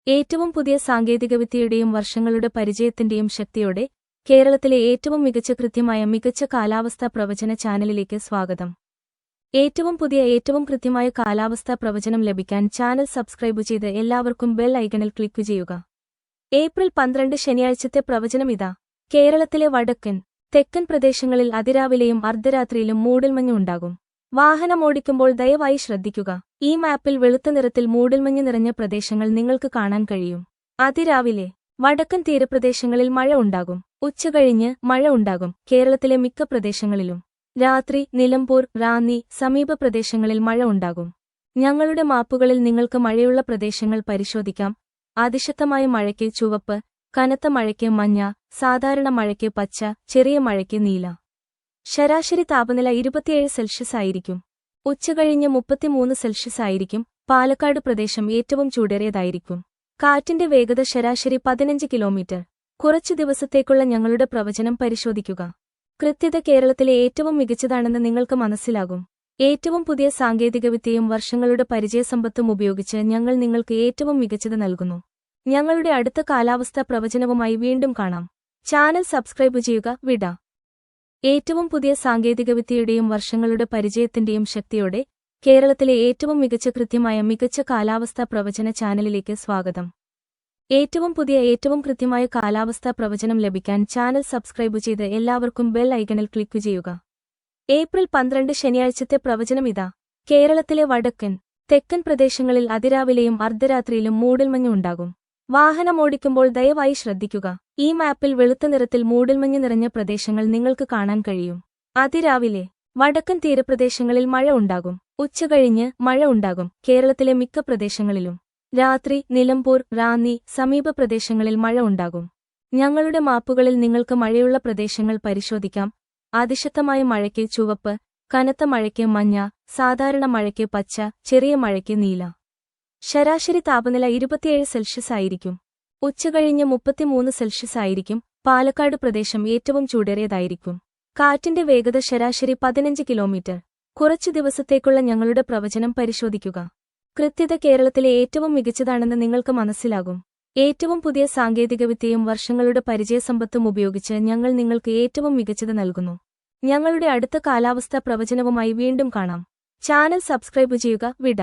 ഏറ്റവും പുതിയ സാങ്കേതികവിദ്യയുടെയും വർഷങ്ങളുടെ പരിചയത്തിന്റെയും ശക്തിയോടെ കേരളത്തിലെ ഏറ്റവും മികച്ച കൃത്യമായ മികച്ച കാലാവസ്ഥാ പ്രവചന ചാനലിലേക്ക് സ്വാഗതം. ഏറ്റവും പുതിയ ഏറ്റവും കൃത്യമായ കാലാവസ്ഥാ പ്രവചനം ലഭിക്കാൻ ചാനൽ സബ്സ്ക്രൈബ് ചെയ്ത് എല്ലാവർക്കും ബെൽ ഐക്കണിൽ ക്ലിക്ക് ചെയ്യുക. ഏപ്രിൽ 12 ശനിയാഴ്ചത്തെ പ്രവചനം ഇതാ. കേരളത്തിലെ വടക്കൻ, തെക്കൻ പ്രദേശങ്ങളിൽ അതിരാവിലെയും അർദ്ധരാത്രിയിലും മൂടൽമഞ്ഞ് ഉണ്ടാകും. വാഹനമോടിക്കുമ്പോൾ ദയവായി ശ്രദ്ധിക്കുക. ഈ മാപ്പിൽ വെളുത്ത നിറത്തിൽ മൂടൽമഞ്ഞ് നിറഞ്ഞ പ്രദേശങ്ങൾ നിങ്ങൾക്ക് കാണാൻ കഴിയും. അതിരാവിലെ വടക്കൻ തീരപ്രദേശങ്ങളിൽ മഴ ഉണ്ടാകും. ഉച്ചകഴിഞ്ഞ് മഴ ഉണ്ടാകും കേരളത്തിലെ മിക്ക പ്രദേശങ്ങളിലും. രാത്രി നിലമ്പൂർ, റാന്നി, സമീപ പ്രദേശങ്ങളിൽ മഴ ഉണ്ടാകും. ഞങ്ങളുടെ മാപ്പുകളിൽ നിങ്ങൾക്ക് മഴയുള്ള പ്രദേശങ്ങൾ പരിശോധിക്കാം. അതിശക്തമായ മഴയ്ക്ക് ചുവപ്പ്, കനത്ത മഴയ്ക്ക് മഞ്ഞ, സാധാരണ മഴയ്ക്ക് പച്ച, ചെറിയ മഴയ്ക്ക് നീല. ശരാശരി താപനില 27 സെൽഷ്യസ് ആയിരിക്കും. ഉച്ചകഴിഞ്ഞ് 33 സെൽഷ്യസ് ആയിരിക്കും. പാലക്കാട് പ്രദേശം ഏറ്റവും ചൂടേറിയതായിരിക്കും. കാറ്റിന്റെ വേഗത ശരാശരി 15 കിലോമീറ്റർ. കുറച്ചു ദിവസത്തേക്കുള്ള ഞങ്ങളുടെ പ്രവചനം പരിശോധിക്കുക. കൃത്യത കേരളത്തിലെ ഏറ്റവും മികച്ചതാണെന്ന് നിങ്ങൾക്ക് മനസ്സിലാകും. ഏറ്റവും പുതിയ സാങ്കേതികവിദ്യയും വർഷങ്ങളുടെ പരിചയസമ്പത്തും ഉപയോഗിച്ച് ഞങ്ങൾ നിങ്ങൾക്ക് ഏറ്റവും മികച്ചത് നൽകുന്നു. ഞങ്ങളുടെ അടുത്ത കാലാവസ്ഥാ പ്രവചനവുമായി വീണ്ടും കാണാം. ചാനൽ സബ്സ്ക്രൈബ് ചെയ്യുക. വിട. ഏറ്റവും പുതിയ സാങ്കേതികവിദ്യയുടെയും വർഷങ്ങളുടെ പരിചയത്തിന്റെയും ശക്തിയോടെ കേരളത്തിലെ ഏറ്റവും മികച്ച കൃത്യമായ മികച്ച കാലാവസ്ഥാ പ്രവചന ചാനലിലേക്ക് സ്വാഗതം. ഏറ്റവും പുതിയ ഏറ്റവും കൃത്യമായ കാലാവസ്ഥാ പ്രവചനം ലഭിക്കാൻ ചാനൽ സബ്സ്ക്രൈബ് ചെയ്ത് എല്ലാവർക്കും ബെൽ ഐക്കണിൽ ക്ലിക്ക് ചെയ്യുക. ഏപ്രിൽ 12 ശനിയാഴ്ചത്തെ പ്രവചനം ഇതാ. കേരളത്തിലെ വടക്കൻ, തെക്കൻ പ്രദേശങ്ങളിൽ അതിരാവിലെയും അർദ്ധരാത്രിയിലും മൂടൽമഞ്ഞ് ഉണ്ടാകും. വാഹനമോടിക്കുമ്പോൾ ദയവായി ശ്രദ്ധിക്കുക. ഈ മാപ്പിൽ വെളുത്ത നിറത്തിൽ മൂടൽമഞ്ഞ് നിറഞ്ഞ പ്രദേശങ്ങൾ നിങ്ങൾക്ക് കാണാൻ കഴിയും. അതിരാവിലെ വടക്കൻ തീരപ്രദേശങ്ങളിൽ മഴ ഉണ്ടാകും. ഉച്ചകഴിഞ്ഞ് മഴ ഉണ്ടാകും കേരളത്തിലെ മിക്ക പ്രദേശങ്ങളിലും. രാത്രി നിലമ്പൂർ, റാന്നി, സമീപ പ്രദേശങ്ങളിൽ മഴ ഉണ്ടാകും. ഞങ്ങളുടെ മാപ്പുകളിൽ നിങ്ങൾക്ക് മഴയുള്ള പ്രദേശങ്ങൾ പരിശോധിക്കാം. അതിശക്തമായ മഴയ്ക്ക് ചുവപ്പ്, കനത്ത മഴയ്ക്ക് മഞ്ഞ, സാധാരണ മഴയ്ക്ക് പച്ച, ചെറിയ മഴയ്ക്ക് നീല. ശരാശരി താപനില 27 സെൽഷ്യസ് ആയിരിക്കും. ഉച്ചകഴിഞ്ഞ് 33 സെൽഷ്യസ് ആയിരിക്കും. പാലക്കാട് പ്രദേശം ഏറ്റവും ചൂടേറിയതായിരിക്കും. കാറ്റിന്റെ വേഗത ശരാശരി 15 കിലോമീറ്റർ. കുറച്ചു ദിവസത്തേക്കുള്ള ഞങ്ങളുടെ പ്രവചനം പരിശോധിക്കുക. കൃത്യത കേരളത്തിലെ ഏറ്റവും മികച്ചതാണെന്ന് നിങ്ങൾക്ക് മനസ്സിലാകും. ഏറ്റവും പുതിയ സാങ്കേതികവിദ്യയും വർഷങ്ങളുടെ പരിചയസമ്പത്തും ഉപയോഗിച്ച് ഞങ്ങൾ നിങ്ങൾക്ക് ഏറ്റവും മികച്ചത് നൽകുന്നു. ഞങ്ങളുടെ അടുത്ത കാലാവസ്ഥാ പ്രവചനവുമായി വീണ്ടും കാണാം. ചാനൽ സബ്സ്ക്രൈബ് ചെയ്യുക. വിട.